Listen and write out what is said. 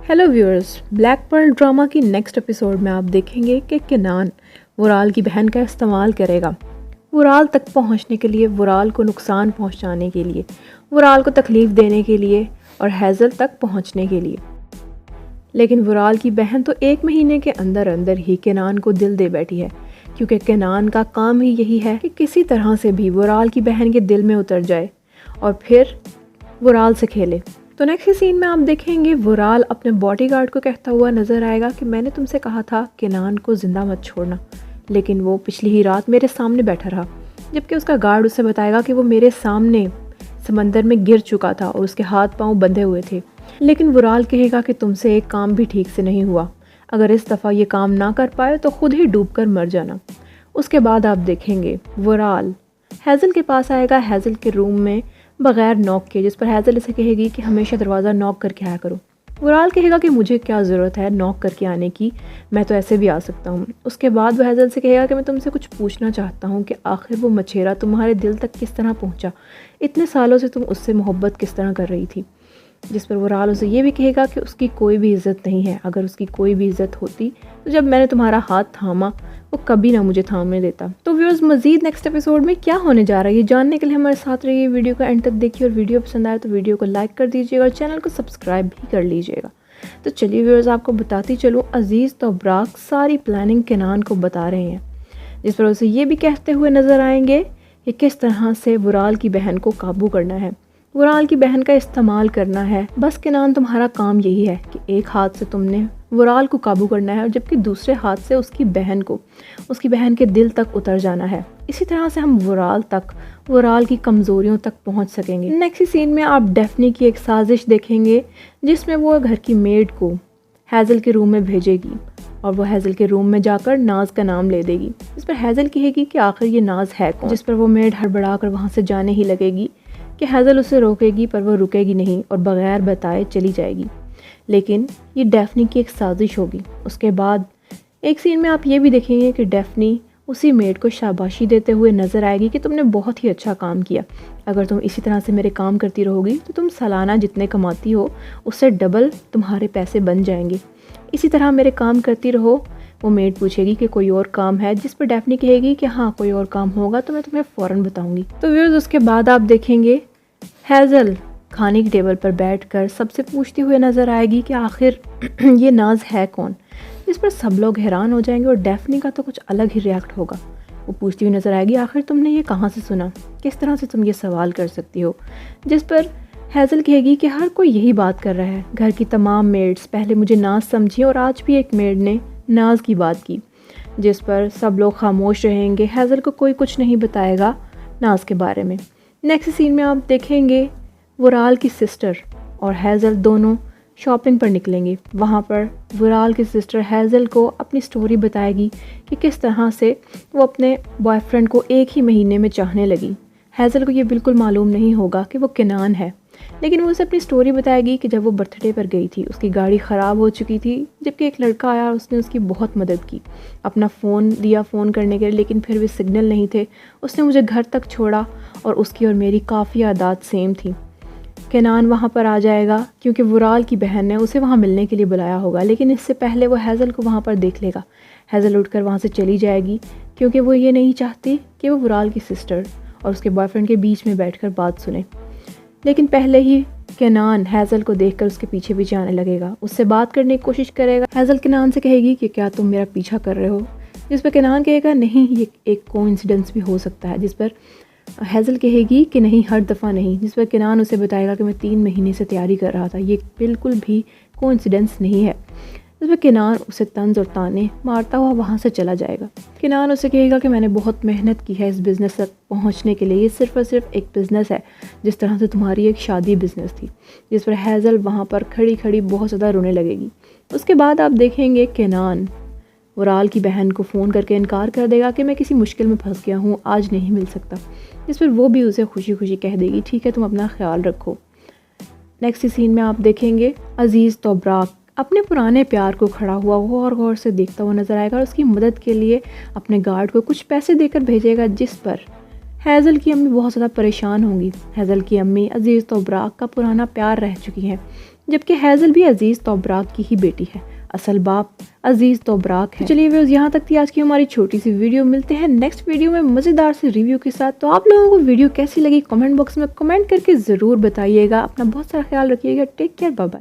Hello viewers, Black Pearl drama की next episode में आप देखेंगे कि केनान वुराल की बहन का इस्तेमाल करेगा वुराल तक पहुंचने के लिए, वुराल को नुकसान पहुंचाने के लिए, वुराल को तकलीफ़ देने के लिए और हेज़ल तक पहुंचने के लिए। लेकिन वुराल की बहन तो 1 महीने के अंदर अंदर ही केनान को दिल दे बैठी है, क्योंकि केनान का काम ही यही है कि किसी तरह से भी वुराल की बहन के दिल में उतर जाए और फिर वुराल से खेले। तो नेक्स्ट सीन में आप देखेंगे वुराल अपने बॉडीगार्ड को कहता हुआ नजर आएगा कि मैंने तुमसे कहा था केनान को जिंदा मत छोड़ना, लेकिन वो पिछली ही रात मेरे सामने बैठा रहा। जबकि उसका गार्ड उसे बताएगा कि वो मेरे सामने समंदर में गिर चुका था और उसके हाथ पांव बंधे हुए थे। लेकिन वुराल कहेगा कि तुमसे एक काम भी ठीक से नहीं हुआ, अगर इस दफ़ा ये काम ना कर पाए तो खुद ही डूब कर मर जाना। उसके बाद आप देखेंगे वुराल हेज़ल के पास आएगा, हेज़ल के रूम में बगैर नॉक के, जिस पर हेज़ल इसे कहेगी कि हमेशा दरवाज़ा नॉक करके आया करो। वुराल कहेगा कि मुझे क्या ज़रूरत है नॉक करके आने की, मैं तो ऐसे भी आ सकता हूँ। उसके बाद वह हेज़ल से कहेगा कि मैं तुमसे कुछ पूछना चाहता हूँ कि आखिर वो मछेरा तुम्हारे दिल तक किस तरह पहुँचा, इतने सालों से तुम उससे मोहब्बत किस तरह कर रही थी। जिस पर वुराल उसे ये भी कहेगा कि उसकी कोई भी इज़्ज़त नहीं है, अगर उसकी कोई भी इज़्ज़त होती तो जब मैंने तुम्हारा हाथ थामा वो कभी ना मुझे थामने देता। तो व्यूअर्स, मज़ीद नेक्स्ट एपिसोड में क्या होने जा रहा है ये जानने के लिए हमारे साथ रहिए, वीडियो को एंड तक देखिए और वीडियो पसंद आए तो वीडियो को लाइक कर दीजिएगा और चैनल को सब्सक्राइब भी कर लीजिएगा। तो चलिए व्यूअर्स, आपको बताती चलूँ, अजीज़ तोब्राक सारी प्लानिंग केनान को बता रहे हैं, जिस पर उसे ये भी कहते हुए नज़र आएंगे कि किस तरह से वुराल की बहन को काबू करना है, वुराल की बहन का इस्तेमाल करना है। बस केनान, तुम्हारा काम यही है कि एक हाथ से तुमने वुराल को काबू करना है और जबकि दूसरे हाथ से उसकी बहन के दिल तक उतर जाना है। इसी तरह से हम वुराल तक, वुराल की कमज़ोरियों तक पहुंच सकेंगे। नेक्स्ट सीन में आप डेफनी की एक साजिश देखेंगे जिसमें वो घर की मेड को हेज़ल के रूम में भेजेगी और वो हेज़ल के रूम में जाकर नाज का नाम ले देगी। इस पर हेज़ल कहेगी कि आखिर ये नाज है कौन, जिस पर वो मेड हड़बड़ा कर वहाँ से जाने ही लगेगी कि हेज़ल उसे रोकेगी, पर वो रुकेगी नहीं और बगैर बताए चली जाएगी। लेकिन ये डेफनी की एक साजिश होगी। उसके बाद एक सीन में आप ये भी देखेंगे कि डेफनी उसी मेड को शाबाशी देते हुए नज़र आएगी कि तुमने बहुत ही अच्छा काम किया, अगर तुम इसी तरह से मेरे काम करती रहोगी तो तुम सालाना जितने कमाती हो उससे डबल तुम्हारे पैसे बन जाएंगे। इसी तरह मेरे काम करती रहो। वो मेड पूछेगी कि कोई और काम है, जिस पर डेफनी कहेगी कि हाँ कोई और काम होगा तो मैं तुम्हें फ़ौरन बताऊंगी। तो व्यूअर्स, उसके बाद आप देखेंगे हेज़ल खाने की टेबल पर बैठकर सबसे पूछती हुए नज़र आएगी कि आखिर ये नाज है कौन, इस पर सब लोग हैरान हो जाएंगे और डेफनी का तो कुछ अलग ही रिएक्ट होगा। वो पूछती हुई नज़र आएगी, आखिर तुमने ये कहाँ से सुना, किस तरह से तुम ये सवाल कर सकती हो। जिस पर हेज़ल कहेगी कि हर कोई यही बात कर रहा है, घर की तमाम मेड्स पहले मुझे नाज समझी और आज भी एक मेड ने नाज की बात की। जिस पर सब लोग खामोश रहेंगे, हेज़ल को कोई कुछ नहीं बताएगा नाज के बारे में। नेक्स्ट सीन में आप देखेंगे वुराल की सिस्टर और हेज़ल दोनों शॉपिंग पर निकलेंगे। वहाँ पर वुराल की सिस्टर हेज़ल को अपनी स्टोरी बताएगी कि किस तरह से वो अपने बॉयफ्रेंड को 1 ही महीने में चाहने लगी। हेज़ल को ये बिल्कुल मालूम नहीं होगा कि वो केनान है, लेकिन वो उसे अपनी स्टोरी बताएगी कि जब वो बर्थडे पर गई थी उसकी गाड़ी ख़राब हो चुकी थी, जबकि एक लड़का आया और उसने उसकी बहुत मदद की, अपना फ़ोन दिया फ़ोन करने के लिए, लेकिन फिर भी सिग्नल नहीं थे। उसने मुझे घर तक छोड़ा और उसकी और मेरी काफ़ी आदत सेम थी। केनान वहाँ पर आ जाएगा क्योंकि वुराल की बहन ने उसे वहाँ मिलने के लिए बुलाया होगा, लेकिन इससे पहले वो हेज़ल को वहाँ पर देख लेगा। हेज़ल उठकर वहाँ से चली जाएगी क्योंकि वो ये नहीं चाहती कि वो वुराल की सिस्टर और उसके बॉयफ्रेंड के बीच में बैठकर बात सुने। लेकिन पहले ही केनान हेज़ल को देखकर उसके पीछे पीछे आने लगेगा, उससे बात करने की कोशिश करेगा। हेज़ल केनान से कहेगी कि क्या तुम मेरा पीछा कर रहे हो, जिस पर केनान कहेगा नहीं, ये एक कोइंसिडेंस भी हो सकता है। जिस पर हेज़ल कहेगी कि नहीं, हर दफ़ा नहीं। जिस पर केनान उसे बताएगा कि मैं 3 महीने से तैयारी कर रहा था, ये बिल्कुल भी कोइंसिडेंस नहीं है। जिस पर केनान उसे तंज और ताने मारता हुआ वहाँ से चला जाएगा। केनान उसे कहेगा कि मैंने बहुत मेहनत की है इस बिज़नेस तक पहुँचने के लिए, ये सिर्फ़ और सिर्फ एक बिज़नेस है, जिस तरह से तुम्हारी एक शादी बिज़नेस थी। जिस पर हेज़ल वहाँ पर खड़ी खड़ी बहुत ज़्यादा रोने लगेगी। उसके बाद आप देखेंगे केनान वुराल की बहन को फ़ोन करके इनकार कर देगा कि मैं किसी मुश्किल में फंस गया हूँ, आज नहीं मिल सकता। जिस पर वो भी उसे खुशी खुशी कह देगी ठीक है, तुम अपना ख्याल रखो। नेक्स्ट सीन में आप देखेंगे अजीज़ तोब्राक अपने पुराने प्यार को खड़ा हुआ गौर गौर से देखता हुआ नजर आएगा और उसकी मदद के लिए अपने गार्ड को कुछ पैसे देकर भेजेगा, जिस पर हेज़ल की अम्मी बहुत ज़्यादा परेशान होंगी। हेज़ल की अम्मी अजीज़ तोब्राक का पुराना प्यार रह चुकी हैं, जबकि हैज़ल भी अजीज़ तोबराक की ही बेटी है। असल बाप अजीज़ तोबराक है। तो चलिए व्यूअर्स, यहाँ तक थी आज की हमारी छोटी सी वीडियो। मिलते हैं नेक्स्ट वीडियो में मज़ेदार से रिव्यू के साथ। तो आप लोगों को वीडियो कैसी लगी कमेंट बॉक्स में कमेंट करके ज़रूर बताइएगा। अपना बहुत सारा ख्याल रखिएगा। Take care, bye bye.